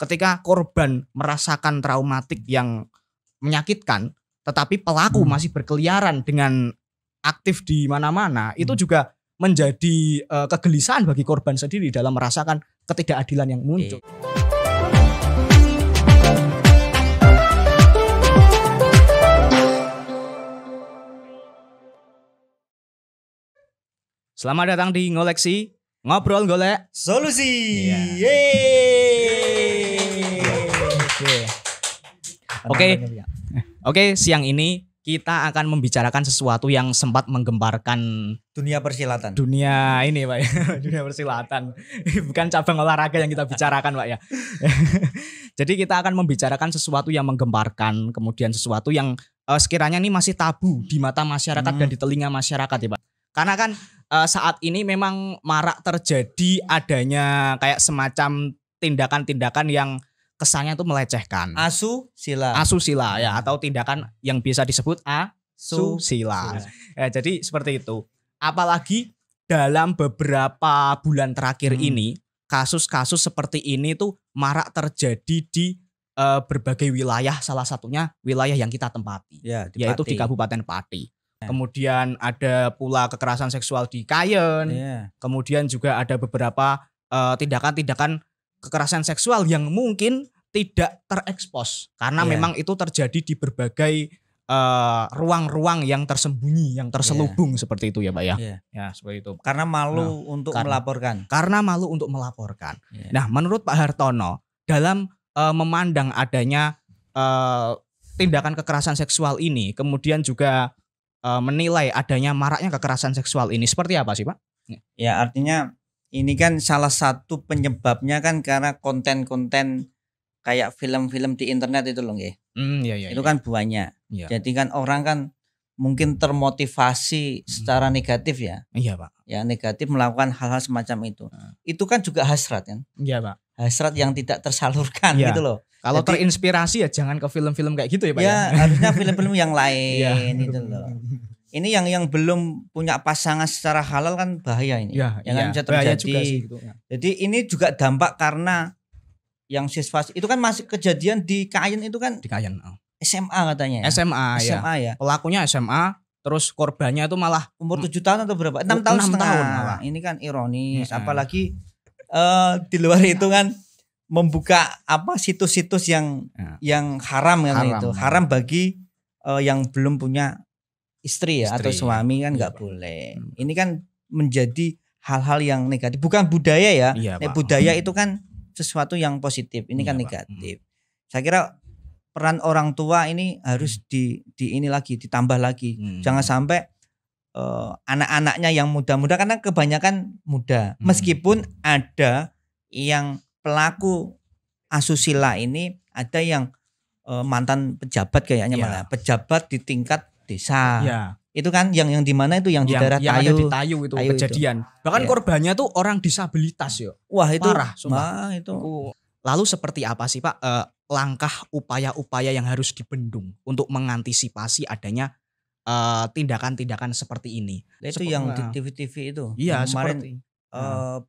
ketika korban merasakan traumatik yang menyakitkan, tetapi pelaku masih berkeliaran dengan aktif di mana-mana, itu juga menjadi kegelisahan bagi korban sendiri dalam merasakan ketidakadilan yang muncul. Selamat datang di Ngoleksi, ngobrol golek solusi. Oke, siang ini kita akan membicarakan sesuatu yang sempat menggemparkan Dunia persilatan. Dunia ini, Pak ya. Dunia persilatan. Bukan cabang olahraga yang kita bicarakan, Pak ya. Jadi kita akan membicarakan sesuatu yang menggemparkan, kemudian sesuatu yang sekiranya ini masih tabu di mata masyarakat dan di telinga masyarakat ya, Pak. Karena kan saat ini memang marak terjadi adanya kayak semacam tindakan-tindakan yang kesannya itu melecehkan. Asusila ya, atau tindakan yang bisa disebut asusila. Ya, jadi seperti itu. Apalagi dalam beberapa bulan terakhir ini kasus-kasus seperti ini tuh marak terjadi di berbagai wilayah, salah satunya wilayah yang kita tempati, yaitu di Kabupaten Pati. Kemudian ada pula kekerasan seksual di Kayen. Kemudian juga ada beberapa tindakan-tindakan kekerasan seksual yang mungkin tidak terekspos karena memang itu terjadi di berbagai ruang-ruang yang tersembunyi, yang terselubung seperti itu ya, Pak ya. Ya, seperti itu. Karena malu untuk melaporkan. Karena malu untuk melaporkan. Nah, menurut Pak Hartono dalam memandang adanya tindakan kekerasan seksual ini, kemudian juga menilai adanya maraknya kekerasan seksual ini seperti apa sih, Pak? Ya, artinya ini kan salah satu penyebabnya kan karena konten-konten kayak film-film di internet itu loh, nggih. Itu kan banyak. Jadi kan orang kan mungkin termotivasi secara negatif ya. Iya, Pak. Ya, negatif melakukan hal-hal semacam itu. Itu kan juga hasrat kan? Iya, Pak. Hasrat yang tidak tersalurkan gitu loh. Kalau terinspirasi ya jangan ke film-film kayak gitu ya, Pak. Ya, harusnya film-film yang lain gitu loh. Ini yang belum punya pasangan secara halal kan bahaya ini. Yang bisa terjadi. Juga sih, gitu. Jadi ini juga dampak karena yang siswa itu kan masih kejadian di Kayen itu kan. Di Kayen. SMA katanya. SMA ya. Pelakunya SMA, terus korbannya itu malah umur 7 tahun atau berapa? 6 tahun setengah. Malah. Ini kan ironis, apalagi di luar itu kan membuka situs-situs yang haram kan itu. Haram bagi yang belum punya istri atau suami kan nggak boleh. Ini kan menjadi hal-hal yang negatif. Bukan budaya ya. Budaya itu kan sesuatu yang positif. Ini kan negatif. Saya kira peran orang tua ini harus ditambah lagi. Jangan sampai anak-anaknya yang muda-muda, karena kebanyakan muda. Meskipun ada yang pelaku asusila ini, ada yang mantan pejabat kayaknya malah pejabat di tingkat desa. Itu kan yang di mana itu yang di daerah Tayu. Ada di Tayu itu kejadian. Bahkan korbannya tuh orang disabilitas ya. Wah, itu parah. Itu. Lalu seperti apa sih, Pak, langkah upaya-upaya yang harus dibendung untuk mengantisipasi adanya tindakan-tindakan seperti ini? Itu yang di TV-TV itu. Iya, kemarin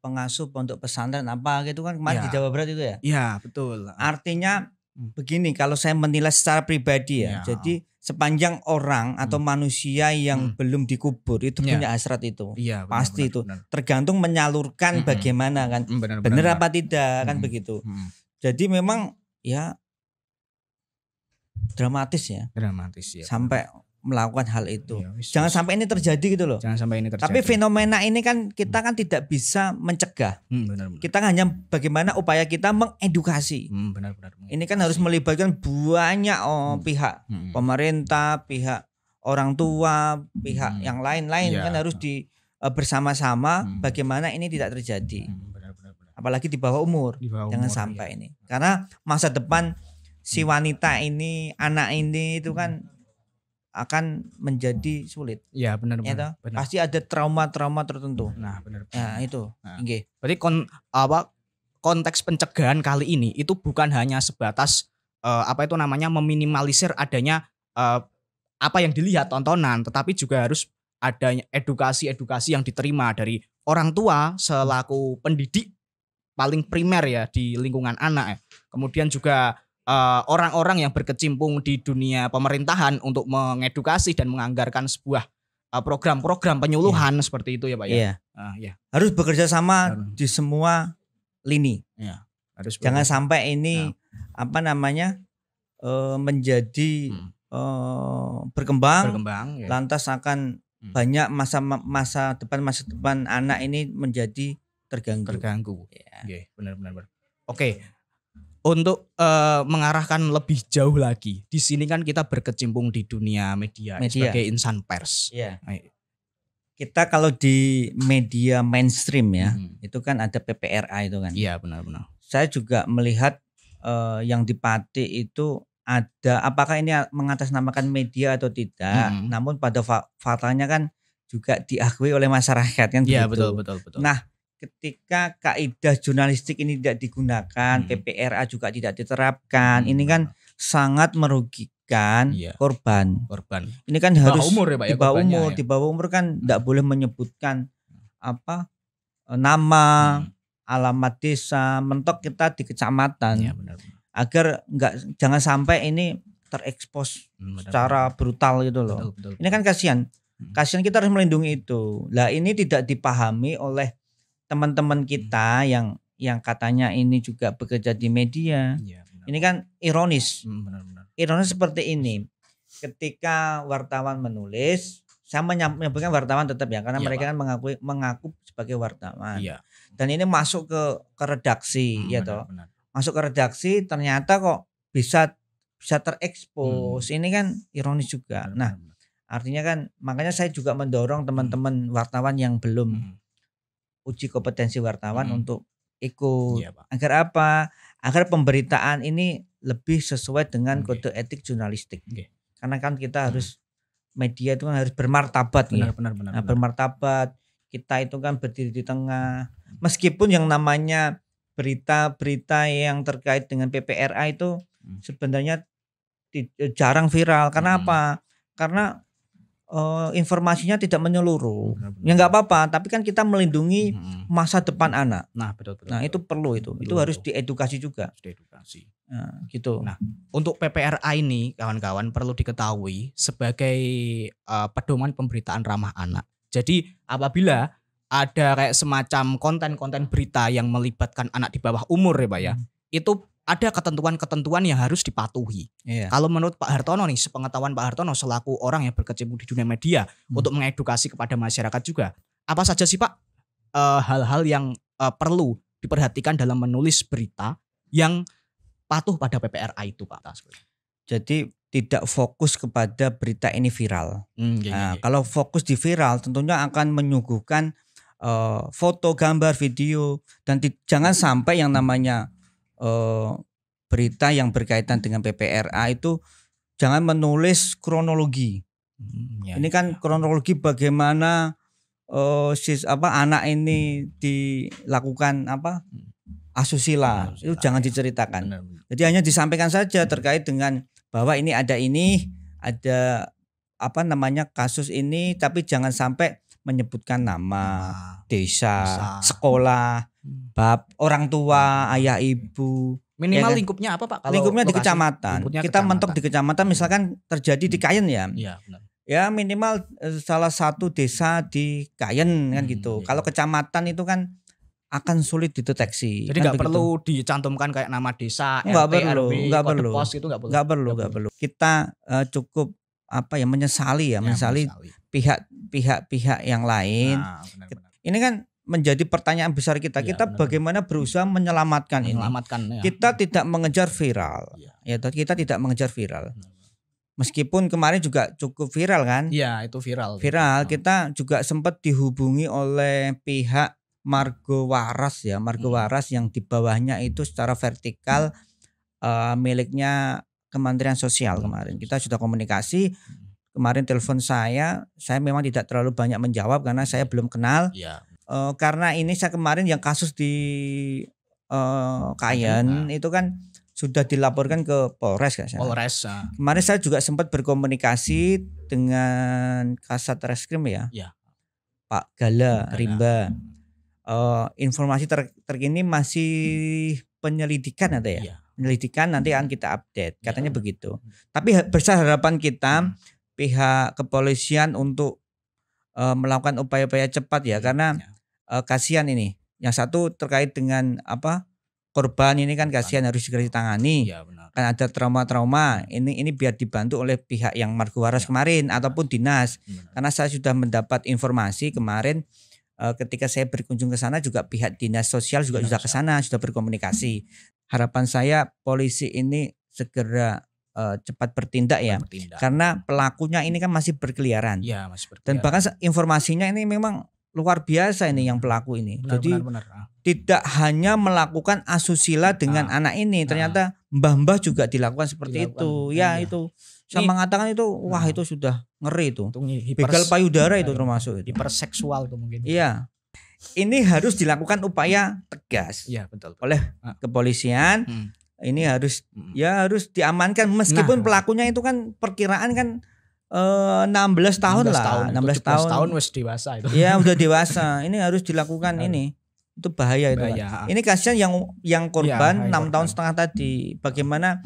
pengasuh pondok pesantren apa gitu kan kemarin di Jawa Barat itu ya. Iya, betul. Artinya begini, kalau saya menilai secara pribadi ya. Jadi sepanjang orang atau manusia yang belum dikubur itu punya hasrat itu. Pasti itu. Tergantung menyalurkan bagaimana kan. Benar apa tidak kan begitu. Jadi memang ya dramatis ya. Sampai melakukan hal itu. Jangan sampai ini terjadi gitu loh. Tapi fenomena ini kan kita kan tidak bisa mencegah. Kita hanya bagaimana upaya kita mengedukasi. Ini kan harus melibatkan banyak pihak, pemerintah, pihak orang tua, pihak yang lain-lain kan harus bersama-sama bagaimana ini tidak terjadi. Apalagi di bawah umur. Jangan sampai ini. Karena masa depan si wanita ini, anak ini itu kan akan menjadi sulit. Ya, benar. Pasti ada trauma-trauma tertentu. Nah, benar. Ya, itu. Berarti konteks pencegahan kali ini itu bukan hanya sebatas meminimalisir adanya apa yang dilihat tontonan, tetapi juga harus adanya edukasi yang diterima dari orang tua selaku pendidik paling primer ya di lingkungan anak ya. kemudian juga orang-orang yang berkecimpung di dunia pemerintahan untuk mengedukasi dan menganggarkan sebuah program-program penyuluhan seperti itu ya Pak ya. Iya. Harus bekerja sama di semua lini. Iya. Harus jangan sampai ini menjadi berkembang ya. Lantas akan banyak masa depan anak ini menjadi terganggu. Ya. Benar. Oke. Untuk mengarahkan lebih jauh lagi, di sini kan kita berkecimpung di dunia media. Sebagai insan pers. Iya. Kita kalau di media mainstream ya, itu kan ada PPRA itu kan. Iya, benar. Saya juga melihat yang di Pati itu ada, apakah ini mengatasnamakan media atau tidak, namun pada faktanya kan juga diakui oleh masyarakat kan. Iya, betul. Nah, ketika kaidah jurnalistik ini tidak digunakan, PPRA juga tidak diterapkan, ini kan sangat merugikan korban. Ini kan harus di bawah umur kan tidak boleh menyebutkan nama, alamat desa, mentok kita di kecamatan. Ya, benar. Agar jangan sampai ini terekspos secara brutal gitu loh. Betul. Ini kan kasihan kita harus melindungi itu. Lah ini tidak dipahami oleh teman-teman kita yang katanya ini juga bekerja di media. Ya, ini kan ironis. Benar. Ironis seperti ini. Ketika wartawan menulis, saya menyebutkan wartawan tetap ya, karena mereka kan mengaku sebagai wartawan. Iya. Dan ini masuk ke redaksi benar. Masuk ke redaksi ternyata kok bisa terekspos. Ini kan ironis juga. Nah, artinya kan makanya saya juga mendorong teman-teman wartawan yang belum uji kompetensi wartawan untuk ikut. Iya, Pak. Agar apa? Agar pemberitaan ini lebih sesuai dengan kode etik jurnalistik. Karena kan kita harus media itu kan harus bermartabat. Benar. Bermartabat. Kita itu kan berdiri di tengah. Meskipun yang namanya berita-berita yang terkait dengan PPRA itu sebenarnya jarang viral. Karena apa? Karena informasinya tidak menyeluruh. Ya nggak apa-apa, tapi kan kita melindungi masa depan anak. Nah, betul. Nah, itu perlu itu. Itu harus diedukasi juga. Nah, gitu. Nah, untuk PPRA ini kawan-kawan perlu diketahui sebagai pedoman pemberitaan ramah anak. Jadi apabila ada kayak semacam konten-konten berita yang melibatkan anak di bawah umur ya Pak ya, itu ada ketentuan-ketentuan yang harus dipatuhi. Kalau menurut Pak Hartono nih, sepengetahuan Pak Hartono selaku orang yang berkecimpung di dunia media untuk mengedukasi kepada masyarakat juga, apa saja sih Pak hal-hal yang perlu diperhatikan dalam menulis berita yang patuh pada PPRA itu Pak? Jadi tidak fokus kepada berita ini viral. Kalau fokus di viral tentunya akan menyuguhkan foto, gambar, video, dan jangan sampai yang namanya berita yang berkaitan dengan PPRA itu jangan menulis kronologi. Ini kan kronologi bagaimana anak ini dilakukan asusila, itu jangan diceritakan. Jadi hanya disampaikan saja terkait dengan bahwa ini ada kasus ini, tapi jangan sampai menyebutkan nama, desa, sekolah, bab, orang tua, ayah ibu. Minimal lingkupnya apa Pak? Lingkupnya di kecamatan. Kita mentok di kecamatan, misalkan terjadi di Kayen ya. Iya, benar. Ya minimal salah satu desa di Kayen kan gitu. Kalau kecamatan itu kan akan sulit dideteksi. Jadi nggak perlu dicantumkan kayak nama desa, nggak RT, perlu, RW, nggak kode perlu, pos itu nggak perlu. Kita cukup menyesali pihak-pihak yang lain. Benar. Ini kan menjadi pertanyaan besar kita. Kita bagaimana berusaha menyelamatkan ini. Kita tidak mengejar viral. Kita tidak mengejar viral. Meskipun kemarin juga cukup viral kan? Iya, itu viral. Kita juga sempat dihubungi oleh pihak Margo Waras ya, Margo Waras yang di bawahnya itu secara vertikal miliknya Kementerian Sosial kemarin. Kita sudah komunikasi. Kemarin telepon saya memang tidak terlalu banyak menjawab karena saya belum kenal. Karena ini saya kemarin yang kasus di Kayen itu kan sudah dilaporkan ke Polres kan. Polres. Kemarin saya juga sempat berkomunikasi dengan Kasat Reskrim ya. Pak Gala Rimba. Informasi terkini masih penyelidikan ada ya. penyelidikan nanti akan kita update, katanya begitu. Tapi besar harapan kita pihak kepolisian untuk melakukan upaya-upaya cepat ya, karena kasihan ini. Yang satu terkait dengan korban ini kan kasihan, harus segera ditangani. Ya, benar. Kan ada trauma-trauma. Ini biar dibantu oleh pihak yang Marga Waras kemarin ataupun dinas. Benar. Karena saya sudah mendapat informasi kemarin ketika saya berkunjung ke sana juga pihak dinas sosial juga sudah ke sana, sudah berkomunikasi. Harapan saya polisi ini segera cepat bertindak ya. Karena pelakunya ini kan masih berkeliaran. Ya, masih berkeliaran. Dan bahkan informasinya ini memang luar biasa ini yang pelaku ini. Benar, jadi benar. tidak hanya melakukan asusila dengan anak ini, ternyata mbah-mbah juga dilakukan seperti itu. Ya itu saya mengatakan itu, wah itu sudah ngeri itu. Begal payudara itu termasuk itu. Hiperseksual itu mungkin. Iya. Ini harus dilakukan upaya tegas. Iya, betul. Oleh kepolisian. Ini harus harus diamankan meskipun pelakunya itu kan perkiraan kan 16 tahun lah, 16 tahun wis dewasa itu. Iya, udah dewasa. Ini harus dilakukan ini. Itu bahaya itu. Kan. Ini kasihan yang korban 6 tahun setengah tadi. Bagaimana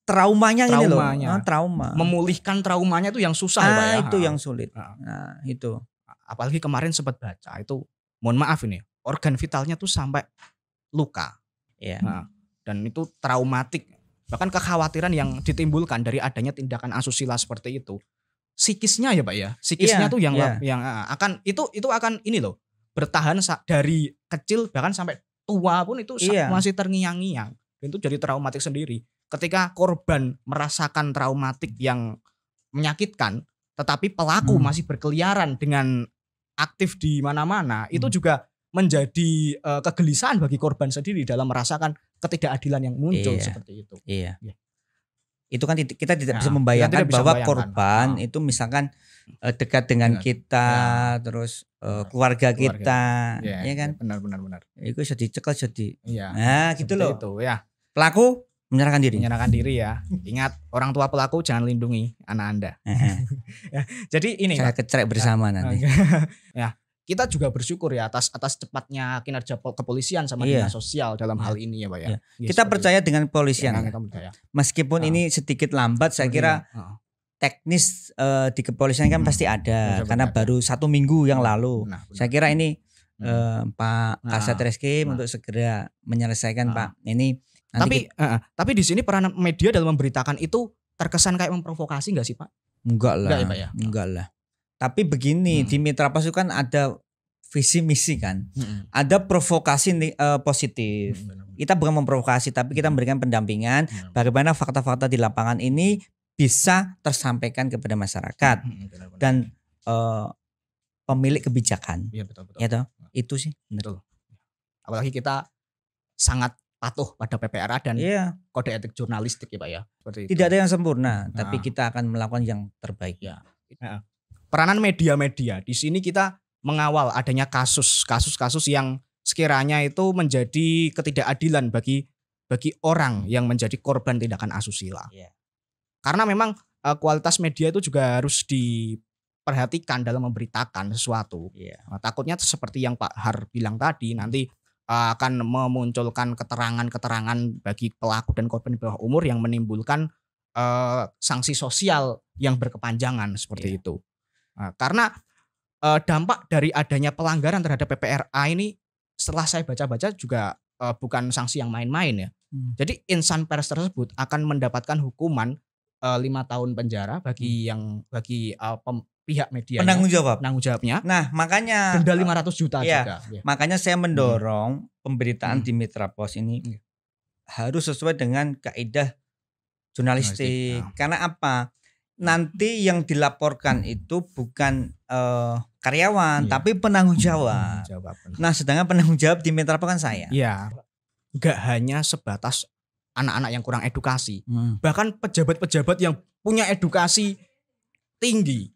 traumanya ini loh. Trauma. Memulihkan traumanya itu yang susah ya, Pak ya. Itu yang sulit. Nah, itu. Apalagi kemarin sempat baca itu, mohon maaf ini, organ vitalnya tuh sampai luka. Ya. Nah, dan itu traumatik. Bahkan kekhawatiran yang ditimbulkan dari adanya tindakan asusila seperti itu, psikisnya ya Pak ya, psikisnya tuh yang akan itu akan ini loh, bertahan dari kecil bahkan sampai tua pun itu masih terngiang-ngiang. Dan itu jadi traumatik sendiri. Ketika korban merasakan traumatik yang menyakitkan, tetapi pelaku masih berkeliaran dengan aktif di mana-mana, itu juga menjadi kegelisahan bagi korban sendiri dalam merasakan ketidakadilan yang muncul seperti itu. Iya. Itu kan kita tidak bisa membayangkan bahwa korban itu misalkan dekat dengan kita, terus keluarga kita, ya kan? Benar. Itu sudah dicekal jadi. Nah, gitu loh. Itu ya. Pelaku menyerahkan diri ya. Ingat, orang tua pelaku jangan lindungi anak Anda. Ya, jadi ini saya kecerek bersama nanti. Ya. Kita juga bersyukur ya atas cepatnya kinerja kepolisian sama dinas sosial dalam hal ini ya Pak ya. Kita percaya dengan kepolisian. Meskipun ini sedikit lambat, saya kira teknis di kepolisian kan pasti ada. Karena baru 1 minggu yang lalu. Saya kira ini Pak Kasat Reskrim untuk segera menyelesaikan Pak. Ini tapi di sini peran media dalam memberitakan itu terkesan kayak memprovokasi nggak sih Pak? Enggak lah. Enggak ya Pak ya? Enggak lah. Tapi begini, di Mitra Pos kan ada visi misi kan. Ada provokasi positif. Kita bukan memprovokasi, tapi kita memberikan pendampingan bagaimana fakta-fakta di lapangan ini bisa tersampaikan kepada masyarakat dan pemilik kebijakan. Iya, betul. Ya toh? Itu sih. Betul. Apalagi kita sangat patuh pada PPRA dan kode etik jurnalistik ya Pak ya. Seperti itu. Tidak ada yang sempurna, tapi kita akan melakukan yang terbaik. Ya. Peranan media-media di sini kita mengawal adanya kasus-kasus yang sekiranya itu menjadi ketidakadilan bagi orang yang menjadi korban tindakan asusila. Karena memang kualitas media itu juga harus diperhatikan dalam memberitakan sesuatu. Nah, takutnya seperti yang Pak Har bilang tadi, nanti akan memunculkan keterangan-keterangan bagi pelaku dan korban di bawah umur yang menimbulkan sanksi sosial yang berkepanjangan seperti itu. Nah, karena dampak dari adanya pelanggaran terhadap PPRA ini setelah saya baca-baca juga bukan sanksi yang main-main ya. Jadi insan pers tersebut akan mendapatkan hukuman 5 tahun penjara bagi pihak media. Penanggung jawabnya. Nah, makanya denda 500 juta juga. Makanya saya mendorong pemberitaan di Mitra Pos ini harus sesuai dengan kaidah jurnalistik. Karena apa? Nanti yang dilaporkan itu bukan karyawan, tapi penanggung jawab. Nah, sedangkan penanggung jawab di Mitra Pos kan saya. Iya. Gak hanya sebatas anak-anak yang kurang edukasi, bahkan pejabat-pejabat yang punya edukasi tinggi,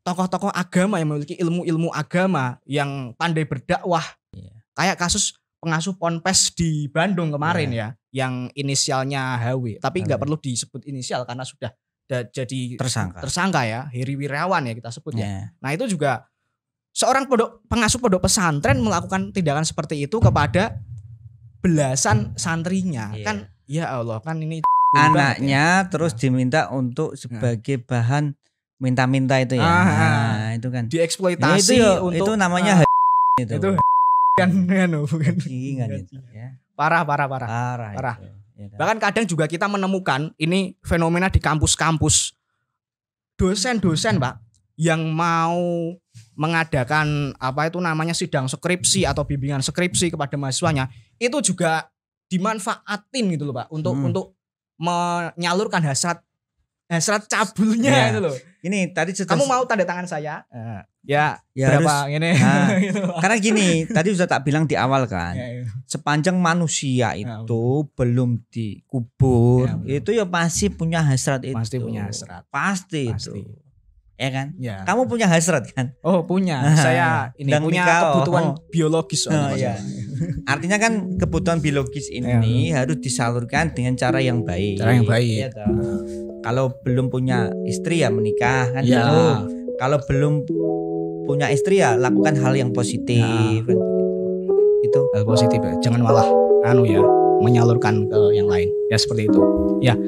tokoh-tokoh agama yang memiliki ilmu-ilmu agama yang pandai berdakwah. Kayak kasus pengasuh ponpes di Bandung kemarin ya, yang inisialnya HW, tapi nggak perlu disebut inisial karena sudah jadi tersangka ya, Heri Wirawan ya kita sebut ya. Nah, itu juga seorang pengasuh pondok pesantren melakukan tindakan seperti itu kepada belasan santrinya kan, ya Allah kan ini anaknya terus diminta untuk sebagai bahan minta-minta itu ya. Nah, itu kan dieksploitasi untuk itu namanya itu kan bukan itu ya. Parah. Itu, ya kan? Bahkan kadang juga kita menemukan ini fenomena di kampus-kampus, dosen-dosen Pak yang mau mengadakan apa itu namanya sidang skripsi atau bimbingan skripsi kepada mahasiswanya, itu juga dimanfaatin gitu loh Pak untuk menyalurkan hasrat cabulnya itu loh. Ini tadi kamu mau tanda tangan saya? Ya berapa harus, ini? Gitu. Karena gini, tadi sudah tak bilang di awal kan, sepanjang manusia itu belum dikubur, itu ya pasti punya hasrat itu. Pasti punya hasrat. Pasti. Itu. Ya kan? Ya. Kamu punya hasrat kan? Oh punya. Saya ini punya kebutuhan biologis. Ya. Artinya kan kebutuhan biologis ini harus disalurkan dengan cara yang baik. Cara yang baik. Ya, kalau belum punya istri ya menikah kan gitu. Kalau belum punya istri ya lakukan hal yang positif kan begitu. Itu hal positif ya. Jangan malah menyalurkan ke yang lain. Ya seperti itu. Ya.